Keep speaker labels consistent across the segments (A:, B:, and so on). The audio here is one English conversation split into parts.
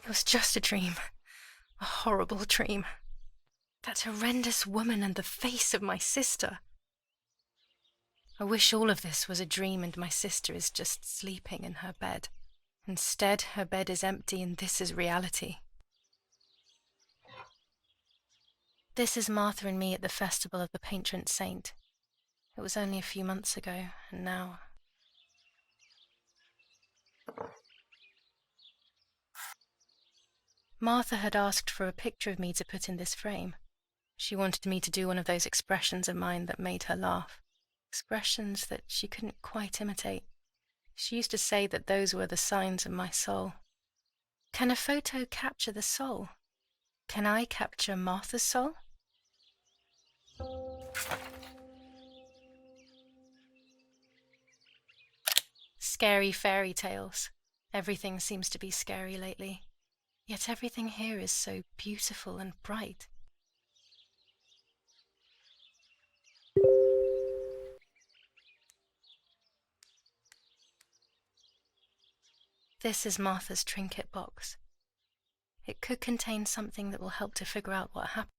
A: was just a dream. A horrible dream. That horrendous woman and the face of my sister. I wish all of this was a dream and my sister is just sleeping in her bed. Instead, her bed is empty and this is reality. This is Martha and me at the festival of the patron saint. It was only a few months ago, and now... Martha had asked for a picture of me to put in this frame. She wanted me to do one of those expressions of mine that made her laugh. Expressions that she couldn't quite imitate. She used to say that those were the signs of my soul. Can a photo capture the soul? Can I capture Martha's soul? Scary fairy tales. Everything seems to be scary lately. Yet everything here is so beautiful and bright. This is Martha's trinket box. It could contain something that will help to figure out what happened.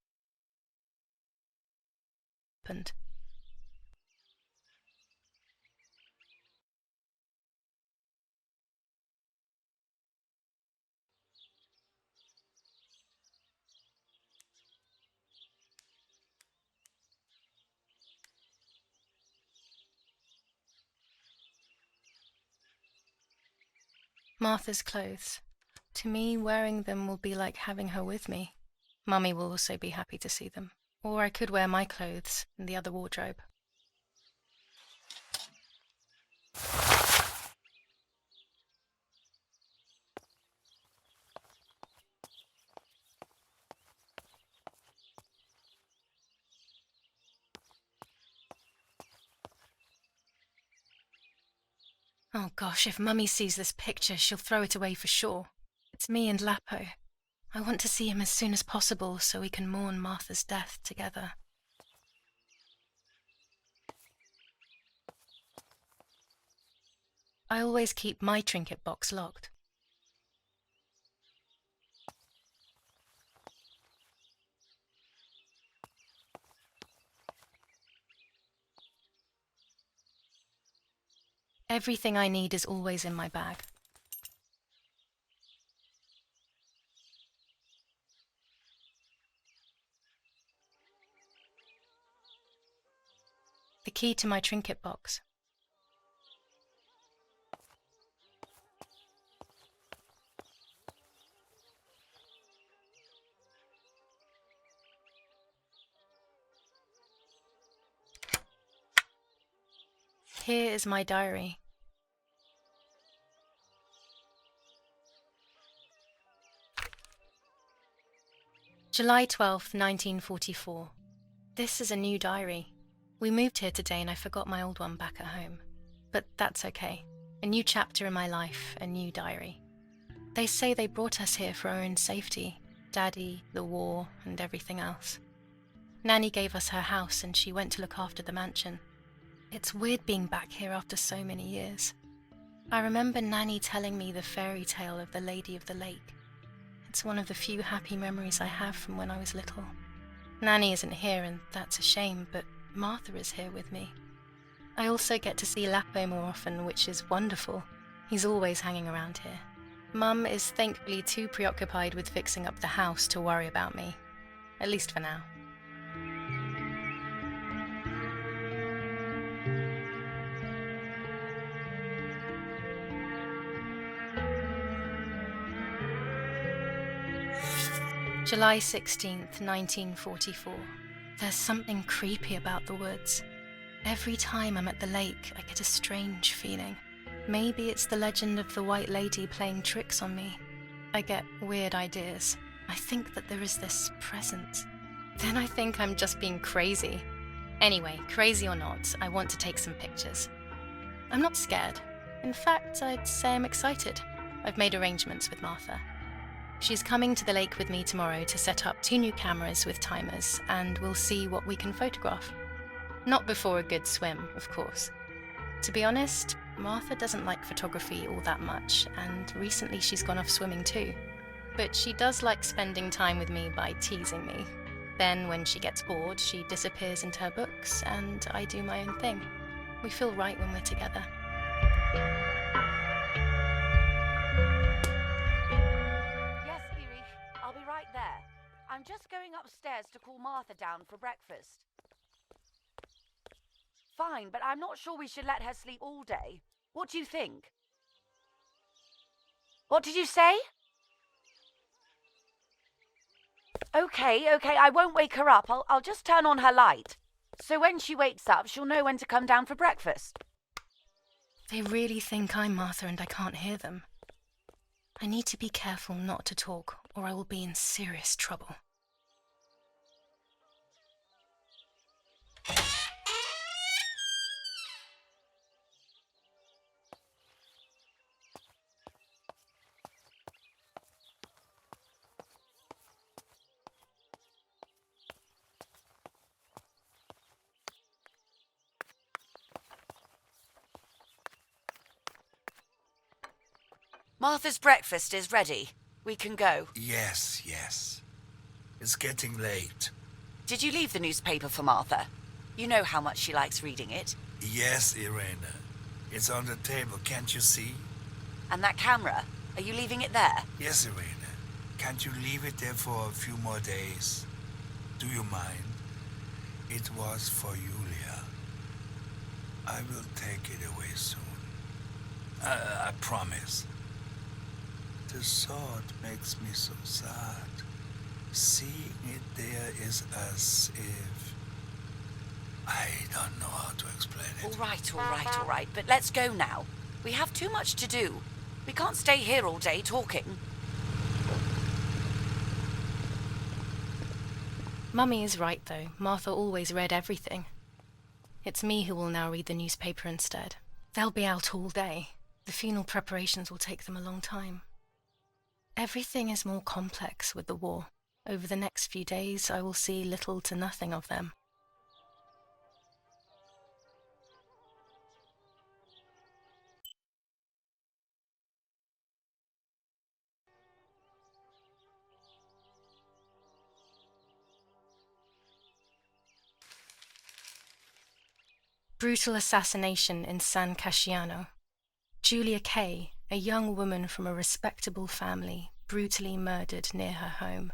A: Martha's clothes. To me, wearing them will be like having her with me. Mummy will also be happy to see them. Or I could wear my clothes in the other wardrobe. Oh gosh, if Mummy sees this picture, she'll throw it away for sure. It's me and Lapo. I want to see him as soon as possible so we can mourn Martha's death together. I always keep my trinket box locked. Everything I need is always in my bag. The key to my trinket box. Here is my diary. July 12th, 1944. This is a new diary. We moved here today and I forgot my old one back at home. But that's okay. A new chapter in my life, a new diary. They say they brought us here for our own safety. Daddy, the war, and everything else. Nanny gave us her house and she went to look after the mansion. It's weird being back here after so many years. I remember Nanny telling me the fairy tale of the Lady of the Lake. It's one of the few happy memories I have from when I was little. Nanny isn't here and that's a shame, but Martha is here with me. I also get to see Lapo more often, which is wonderful. He's always hanging around here. Mum is thankfully too preoccupied with fixing up the house to worry about me. At least for now. July 16th, 1944. There's something creepy about the woods. Every time I'm at the lake, I get a strange feeling. Maybe it's the legend of the White Lady playing tricks on me. I get weird ideas. I think that there is this presence. Then I think I'm just being crazy. Anyway, crazy or not, I want to take some pictures. I'm not scared. In fact, I'd say I'm excited. I've made arrangements with Martha. She's coming to the lake with me tomorrow to set up 2 new cameras with timers, and we'll see what we can photograph. Not before a good swim, of course. To be honest, Martha doesn't like photography all that much, and recently she's gone off swimming too. but she does like spending time with me by teasing me. Then, when she gets bored, she disappears into her books, and I do my own thing. We feel right when we're together.
B: Yes, Erich, I'll be right there. I'm just going upstairs to call Martha down for breakfast. Fine, but I'm not sure we should let her sleep all day. What do you think? What did you say? Okay, I won't wake her up. I'll just turn on her light. So when she wakes up, she'll know when to come down for breakfast.
A: They really think I'm Martha and I can't hear them. I need to be careful not to talk, or I will be in serious trouble.
B: Martha's breakfast is ready. We can go.
C: Yes. It's getting late.
B: Did you leave the newspaper for Martha? You know how much she likes reading it.
C: Yes, Irena. It's on the table, can't you see?
B: And that camera, are you leaving it there?
C: Yes, Irena. Can't you leave it there for a few more days? Do you mind? It was for Julia. I will take it away soon. I promise. The thought makes me so sad. Seeing it there is as if... I don't know how to explain it.
B: All right. But let's go now. We have too much to do. We can't stay here all day talking.
A: Mummy is right, though. Martha always read everything. It's me who will now read the newspaper instead. They'll be out all day. The funeral preparations will take them a long time. Everything is more complex with the war. Over the next few days, I will see little to nothing of them. Brutal assassination in San Casciano. Julia Kay, a young woman from a respectable family, brutally murdered near her home.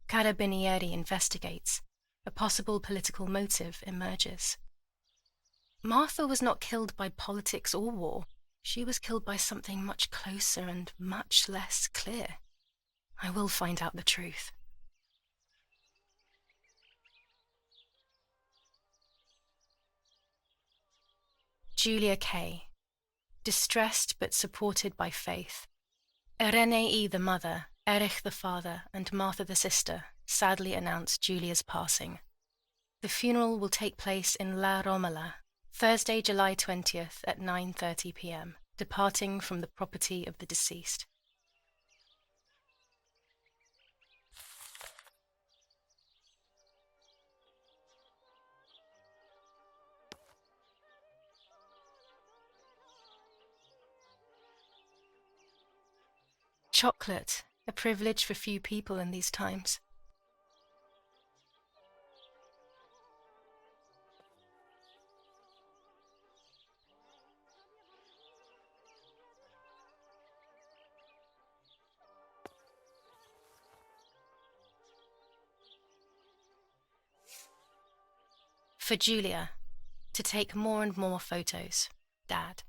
A: Carabinieri investigates. A possible political motive emerges. Martha was not killed by politics or war. She was killed by something much closer and much less clear. I will find out the truth. Julia Kay. Distressed but supported by faith. Irenei the mother, Erich the father, and Martha the sister sadly announced Julia's passing. The funeral will take place in La Romola, Thursday, July 20th at 9:30 p.m., departing from the property of the deceased. Chocolate, a privilege for few people in these times. For Julia, to take more and more photos, Dad.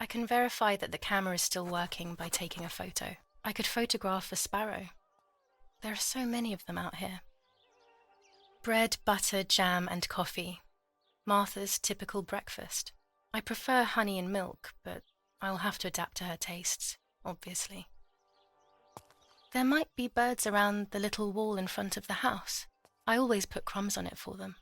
A: I can verify that the camera is still working by taking a photo. I could photograph a sparrow. There are so many of them out here. Bread, butter, jam, and coffee. Martha's typical breakfast. I prefer honey and milk, but I'll have to adapt to her tastes, obviously. There might be birds around the little wall in front of the house. I always put crumbs on it for them.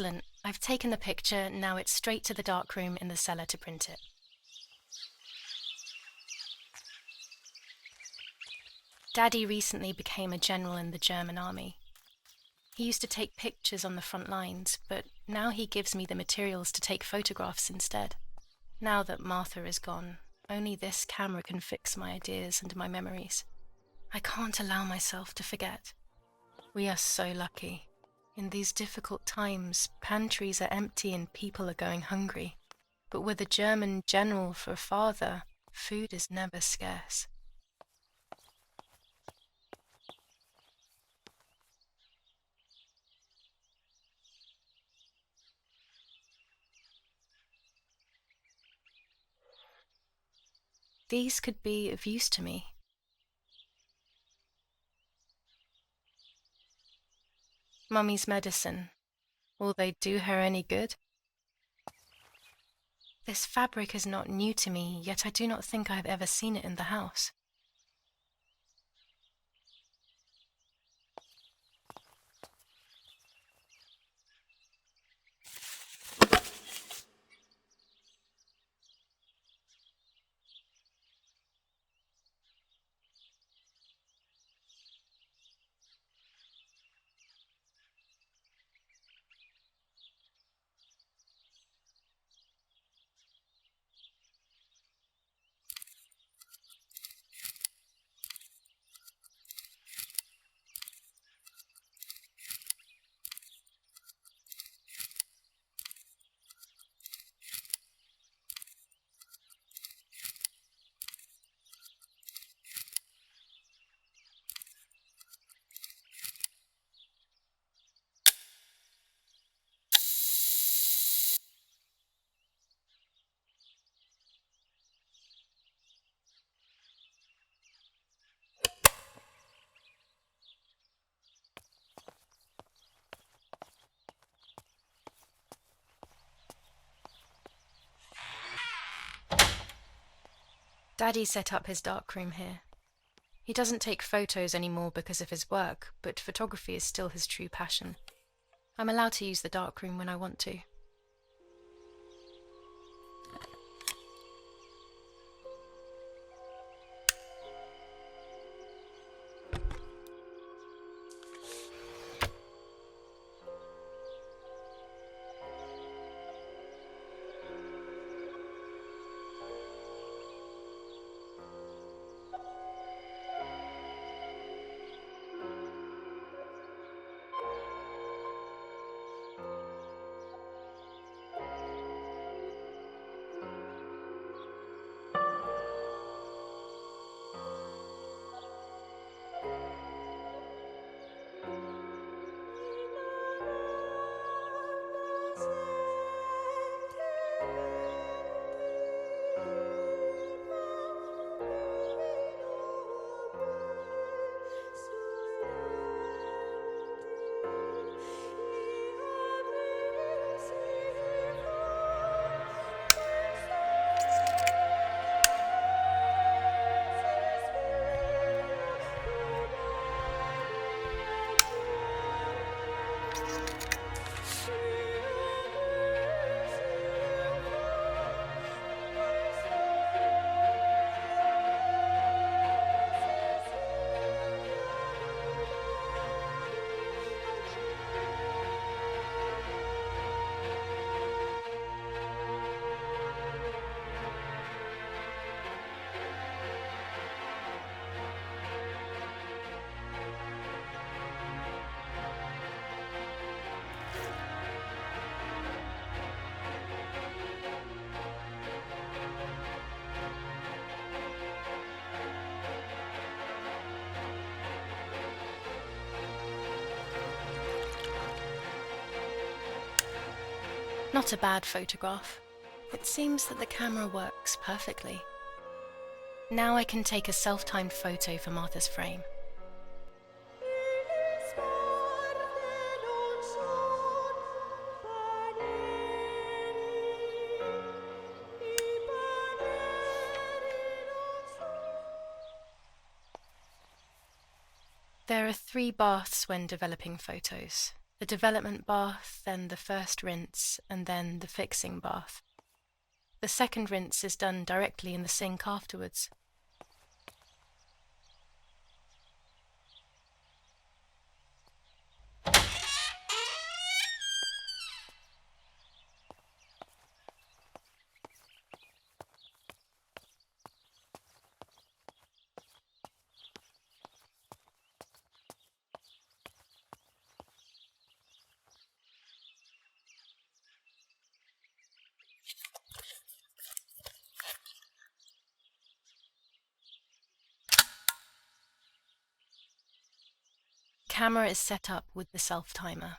A: Excellent. I've taken the picture, now it's straight to the darkroom in the cellar to print it. Daddy recently became a general in the German army. He used to take pictures on the front lines, but now he gives me the materials to take photographs instead. Now that Martha is gone, only this camera can fix my ideas and my memories. I can't allow myself to forget. We are so lucky. In these difficult times, pantries are empty and people are going hungry. But with a German general for a father, food is never scarce. These could be of use to me. Mummy's medicine. Will they do her any good? This fabric is not new to me, yet I do not think I have ever seen it in the house. Daddy set up his darkroom here. He doesn't take photos anymore because of his work, but photography is still his true passion. I'm allowed to use the darkroom when I want to. Not a bad photograph. It seems that the camera works perfectly. Now I can take a self-timed photo for Martha's frame. There are 3 baths when developing photos. The development bath, then the first rinse, and then the fixing bath. The second rinse is done directly in the sink afterwards. Camera is set up with the self-timer.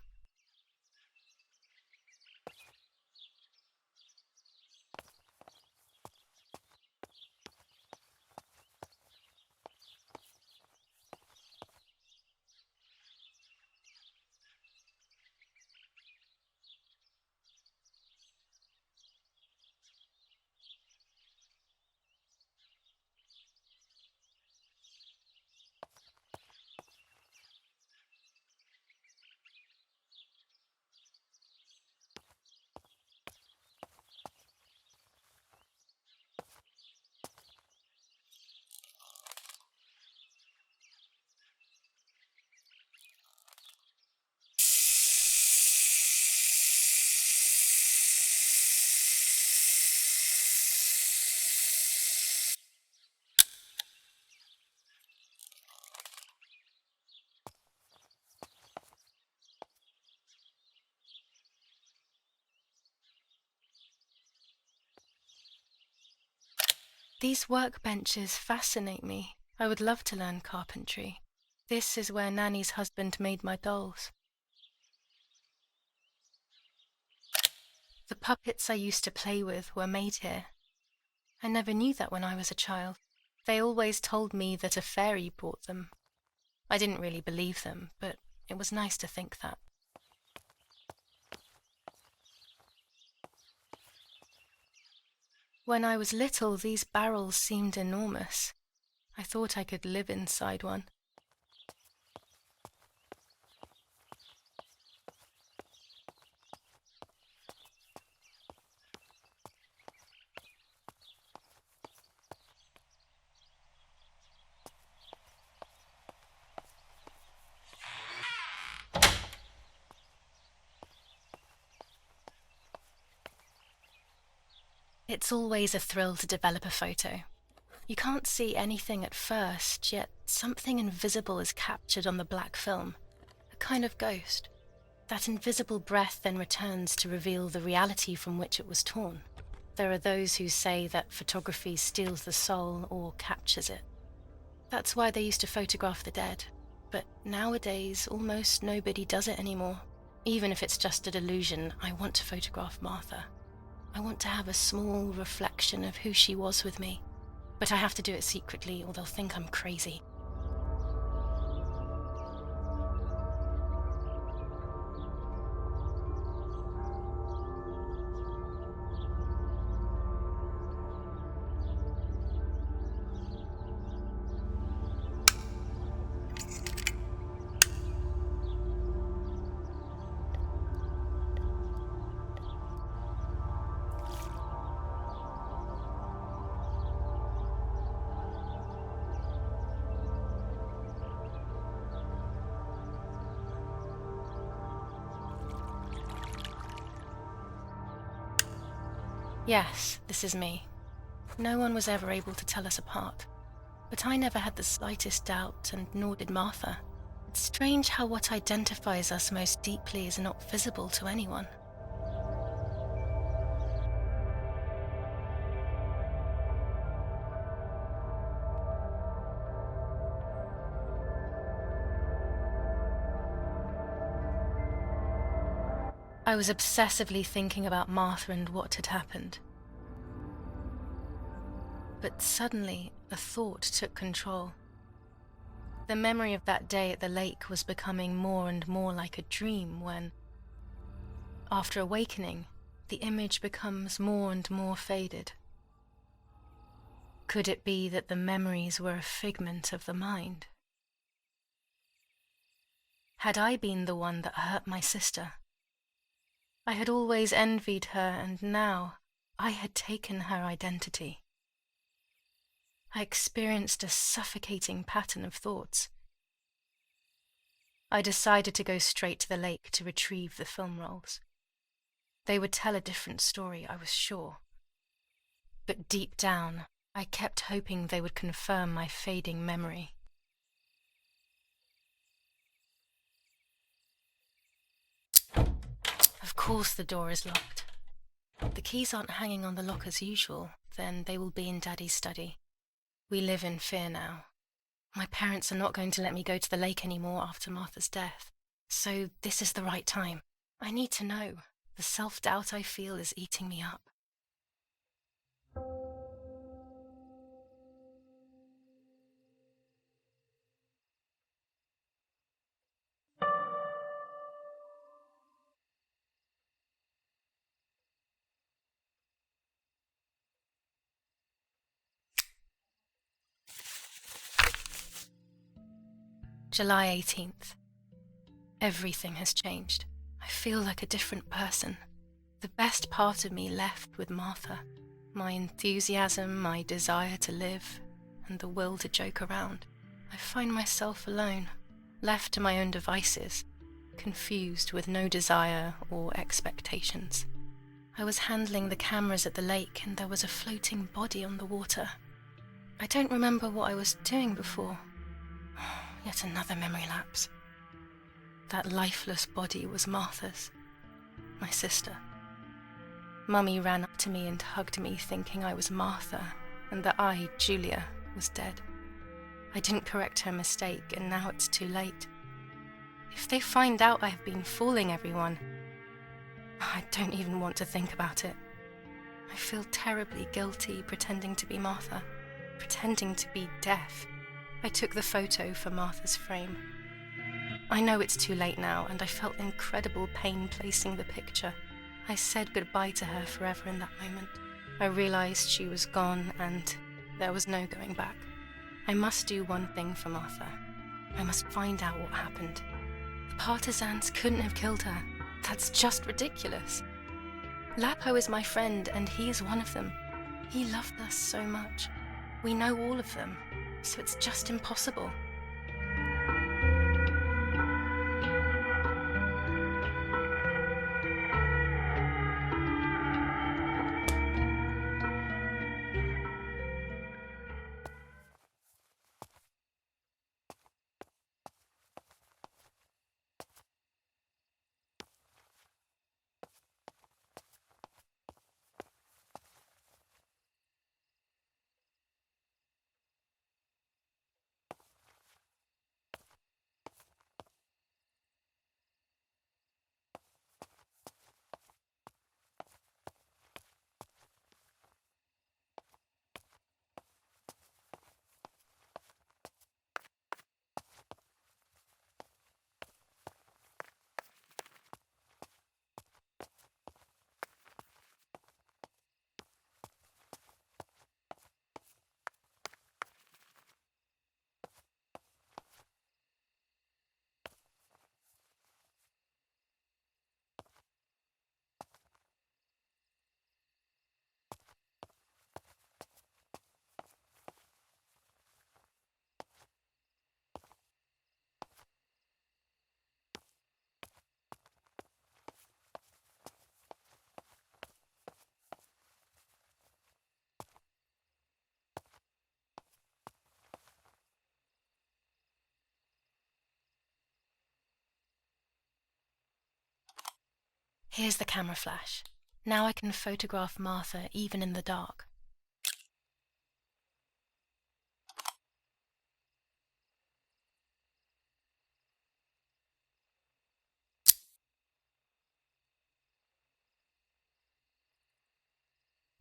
A: These workbenches fascinate me. I would love to learn carpentry. This is where Nanny's husband made my dolls. The puppets I used to play with were made here. I never knew that when I was a child. They always told me that a fairy brought them. I didn't really believe them, but it was nice to think that. When I was little, these barrels seemed enormous. I thought I could live inside one. It's always a thrill to develop a photo. You can't see anything at first, yet something invisible is captured on the black film, a kind of ghost. That invisible breath then returns to reveal the reality from which it was torn. There are those who say that photography steals the soul or captures it. That's why they used to photograph the dead. But nowadays, almost nobody does it anymore. Even if it's just a delusion, I want to photograph Martha. I want to have a small reflection of who she was with me. But I have to do it secretly or they'll think I'm crazy. Yes, this is me. No one was ever able to tell us apart. But I never had the slightest doubt, and nor did Martha. It's strange how what identifies us most deeply is not visible to anyone. I was obsessively thinking about Martha and what had happened. But suddenly, a thought took control. The memory of that day at the lake was becoming more and more like a dream when, after awakening, the image becomes more and more faded. Could it be that the memories were a figment of the mind? Had I been the one that hurt my sister? I had always envied her, and now I had taken her identity. I experienced a suffocating pattern of thoughts. I decided to go straight to the lake to retrieve the film rolls. They would tell a different story, I was sure. But deep down, I kept hoping they would confirm my fading memory. Of course the door is locked. The keys aren't hanging on the lock as usual, then they will be in Daddy's study. We live in fear now. My parents are not going to let me go to the lake anymore after Martha's death. So this is the right time. I need to know. The self-doubt I feel is eating me up. July 18th. Everything has changed. I feel like a different person. The best part of me left with Martha. My enthusiasm, my desire to live, and the will to joke around. I find myself alone, left to my own devices, confused with no desire or expectations. I was handling the cameras at the lake and there was a floating body on the water. I don't remember what I was doing before. Yet another memory lapse. That lifeless body was Martha's, my sister. Mummy ran up to me and hugged me, thinking I was Martha and that I, Julia, was dead. I didn't correct her mistake, and now it's too late. If they find out I have been fooling everyone, I don't even want to think about it. I feel terribly guilty pretending to be Martha, pretending to be deaf. I took the photo for Martha's frame. I know it's too late now, and I felt incredible pain placing the picture. I said goodbye to her forever in that moment. I realized she was gone, and there was no going back. I must do one thing for Martha. I must find out what happened. The partisans couldn't have killed her. That's just ridiculous. Lapo is my friend, and he is one of them. He loved us so much. We know all of them. So it's just impossible. Here's the camera flash. Now I can photograph Martha even in the dark.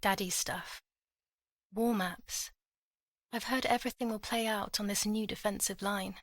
A: Daddy's stuff. War maps. I've heard everything will play out on this new defensive line.